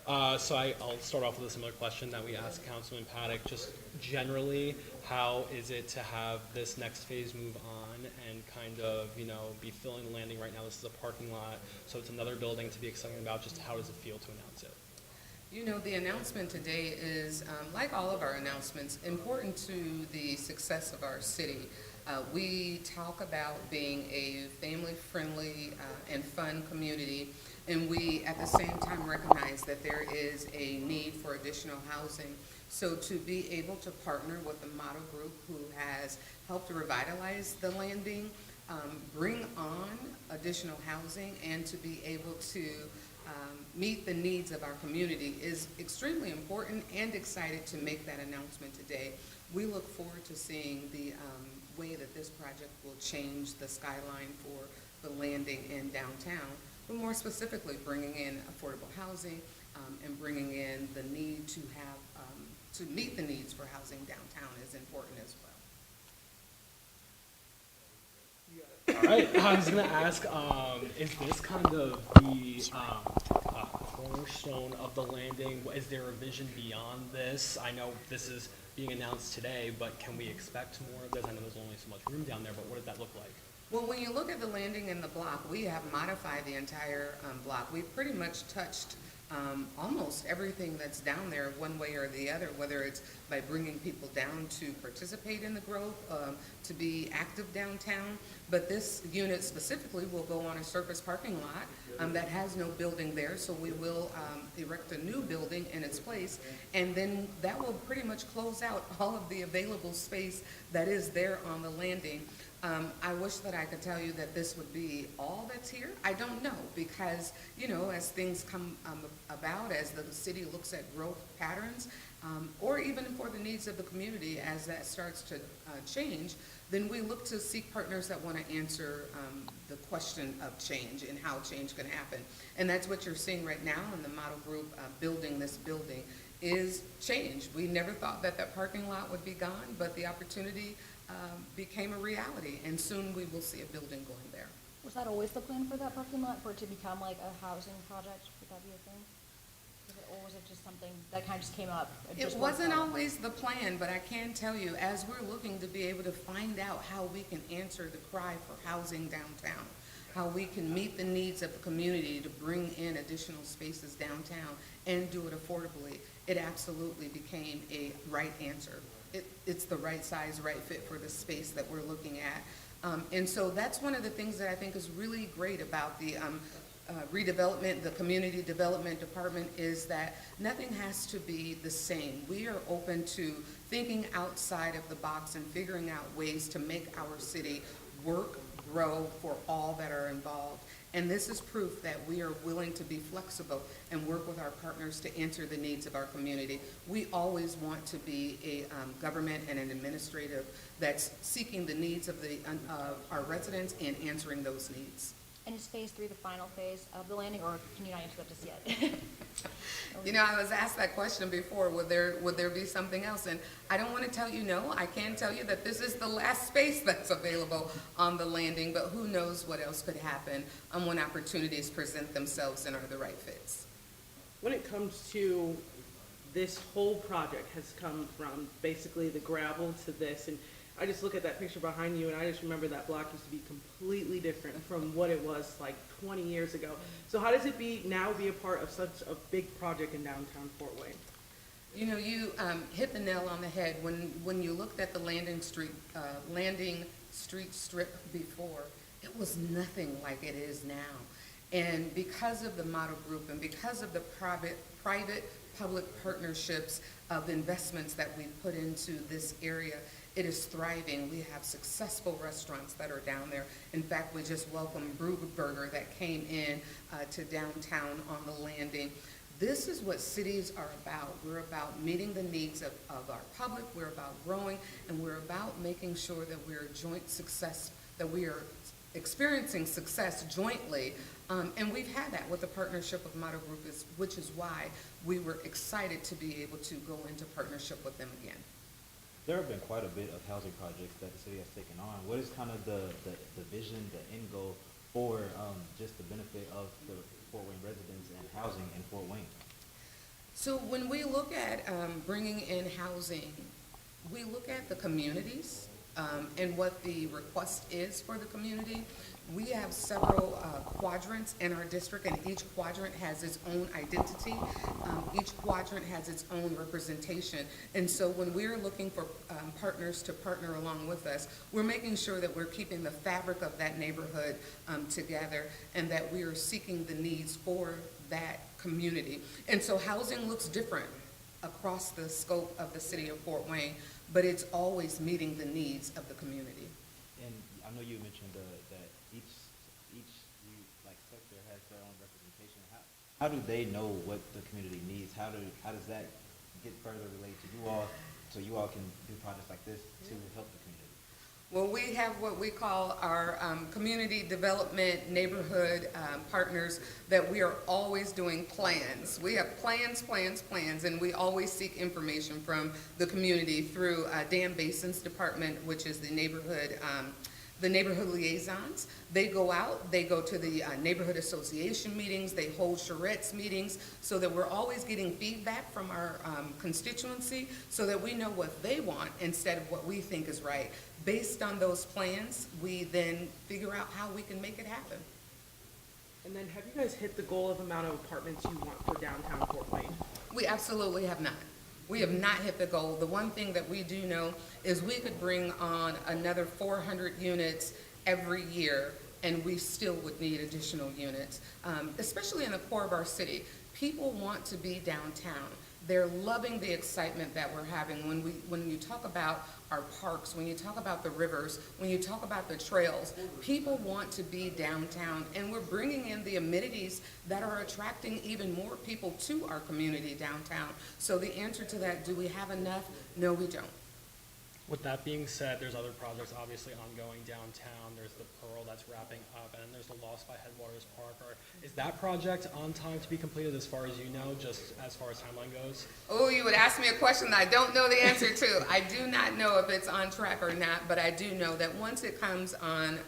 I'll start off with a similar question that we asked Councilman Paddock. Just generally, how is it to have this next phase move on and kind of, be filling the landing right now? This is a parking lot, so it's another building to be excited about. Just how does it feel to announce it? The announcement today is, like all of our announcements, important to the success of our city. We talk about being a family-friendly and fun community, and we at the same time recognize that there is a need for additional housing. So to be able to partner with the model group who has helped to revitalize the landing, bring on additional housing, and to be able to meet the needs of our community is extremely important, and excited to make that announcement today. We look forward to seeing the way that this project will change the skyline for the landing in downtown, but more specifically bringing in affordable housing and bringing in the need to have, to meet the needs for housing downtown is important as well. All right, I was gonna ask, is this kind of the cornerstone of the landing? Is there a vision beyond this? I know this is being announced today, but can we expect more of this? I know there's only so much room down there, but what does that look like? Well, when you look at the landing and the block, we have modified the entire block. We've pretty much touched almost everything that's down there one way or the other, whether it's by bringing people down to participate in the growth, to be active downtown. But this unit specifically will go on a surface parking lot that has no building there, so we will erect a new building in its place, and then that will pretty much close out all of the available space that is there on the landing. I wish that I could tell you that this would be all that's here. I don't know, because, as things come about, as the city looks at growth patterns, or even for the needs of the community, as that starts to change, then we look to seek partners that want to answer the question of change and how change can happen. And that's what you're seeing right now in the model group building this building is change. We never thought that that parking lot would be gone, but the opportunity became a reality, and soon we will see a building going there. Was that always the plan for that parking lot, for it to become like a housing project? Would that be a thing? Or was it just something that kind of just came up? It wasn't always the plan, but I can tell you, as we're looking to be able to find out how we can answer the cry for housing downtown, how we can meet the needs of the community to bring in additional spaces downtown and do it affordably, it absolutely became a right answer. It's the right size, right fit for the space that we're looking at. And so that's one of the things that I think is really great about the redevelopment, the community development department, is that nothing has to be the same. We are open to thinking outside of the box and figuring out ways to make our city work, grow for all that are involved. And this is proof that we are willing to be flexible and work with our partners to answer the needs of our community. We always want to be a government and an administrative that's seeking the needs of our residents and answering those needs. And is phase 3 the final phase of the landing, or can you not answer that just yet? I was asked that question before, would there be something else? And I don't want to tell you no. I can tell you that this is the last space that's available on the landing, but who knows what else could happen when opportunities present themselves and are the right fits. When it comes to this whole project has come from basically the gravel to this, and I just look at that picture behind you and I just remember that block used to be completely different from what it was like 20 years ago. So how does it now be a part of such a big project in downtown Fort Wayne? You hit the nail on the head. When you looked at the landing street strip before, it was nothing like it is now. And because of the model group and because of the private-public partnerships of investments that we put into this area, it is thriving. We have successful restaurants that are down there. In fact, we just welcomed Burger that came in to downtown on the landing. This is what cities are about. We're about meeting the needs of our public. We're about growing, and we're about making sure that we're joint success, that we are experiencing success jointly. And we've had that with the partnership of Model Group, which is why we were excited to be able to go into partnership with them again. There have been quite a bit of housing projects that the city has taken on. What is kind of the vision, the end goal for just the benefit of the Fort Wayne residents and housing in Fort Wayne? So when we look at bringing in housing, we look at the communities and what the request is for the community. We have several quadrants in our district, and each quadrant has its own identity. Each quadrant has its own representation. And so when we're looking for partners to partner along with us, we're making sure that we're keeping the fabric of that neighborhood together, and that we are seeking the needs for that community. And so housing looks different across the scope of the city of Fort Wayne, but it's always meeting the needs of the community. And I know you mentioned that each like sector has their own representation. How do they know what the community needs? How does that get further relayed to you all, so you all can do projects like this to help the community? Well, we have what we call our community development neighborhood partners, that we are always doing plans. We have plans, and we always seek information from the community through Dan Bason's department, which is the neighborhood liaisons. They go out, they go to the neighborhood association meetings, they hold charrettes meetings, so that we're always getting feedback from our constituency, so that we know what they want instead of what we think is right. Based on those plans, we then figure out how we can make it happen. And then have you guys hit the goal of amount of apartments you want for downtown Fort Wayne? We absolutely have not. We have not hit the goal. The one thing that we do know is we could bring on another 400 units every year, and we still would need additional units, especially in the core of our city. People want to be downtown. They're loving the excitement that we're having when you talk about our parks, when you talk about the rivers, when you talk about the trails. People want to be downtown, and we're bringing in the amenities that are attracting even more people to our community downtown. So the answer to that, do we have enough? No, we don't. With that being said, there's other projects obviously ongoing downtown. There's the Pearl that's wrapping up, and then there's the Lost by Headwaters Park. Is that project on time to be completed, as far as you know, just as far as timeline goes? Oh, you would ask me a question that I don't know the answer to. I do not know if it's on track or not, but I do know that once it comes on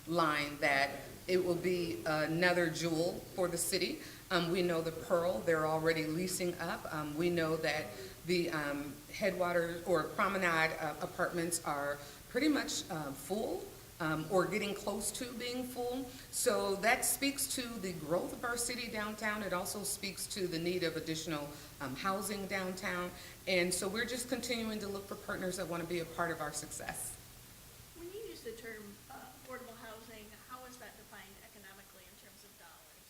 line, that it will be another jewel for the city. We know the Pearl, they're already leasing up. We know that the Headwaters or Promenade apartments are pretty much full, or getting close to being full. So that speaks to the growth of our city downtown. It also speaks to the need of additional housing downtown. And so we're just continuing to look for partners that want to be a part of our success. When you use the term affordable housing, how is that defined economically in terms of dollars?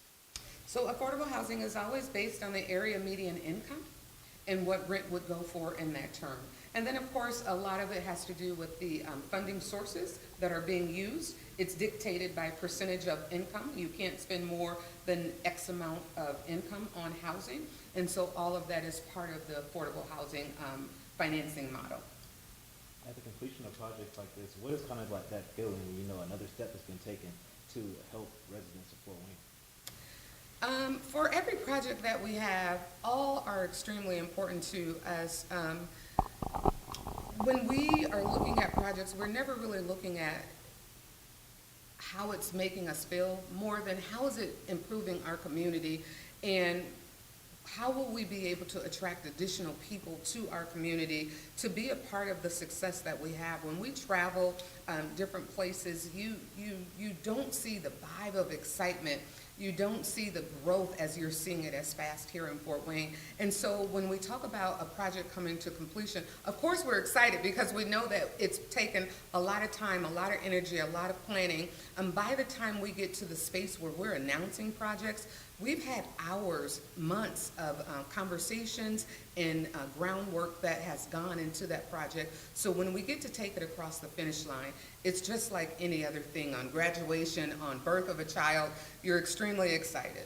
So affordable housing is always based on the area median income and what rent would go for in that term. And then, of course, a lot of it has to do with the funding sources that are being used. It's dictated by percentage of income. You can't spend more than X amount of income on housing. And so all of that is part of the affordable housing financing model. At the completion of projects like this, what is kind of like that feeling when you know another step has been taken to help residents of Fort Wayne? For every project that we have, all are extremely important to us. When we are looking at projects, we're never really looking at how it's making us feel, more than how is it improving our community, and how will we be able to attract additional people to our community to be a part of the success that we have. When we travel different places, you don't see the vibe of excitement. You don't see the growth as you're seeing it as fast here in Fort Wayne. And so when we talk about a project coming to completion, of course we're excited because we know that it's taken a lot of time, a lot of energy, a lot of planning. And by the time we get to the space where we're announcing projects, we've had hours, months of conversations and groundwork that has gone into that project. So when we get to take it across the finish line, it's just like any other thing. On graduation, on birth of a child, you're extremely excited.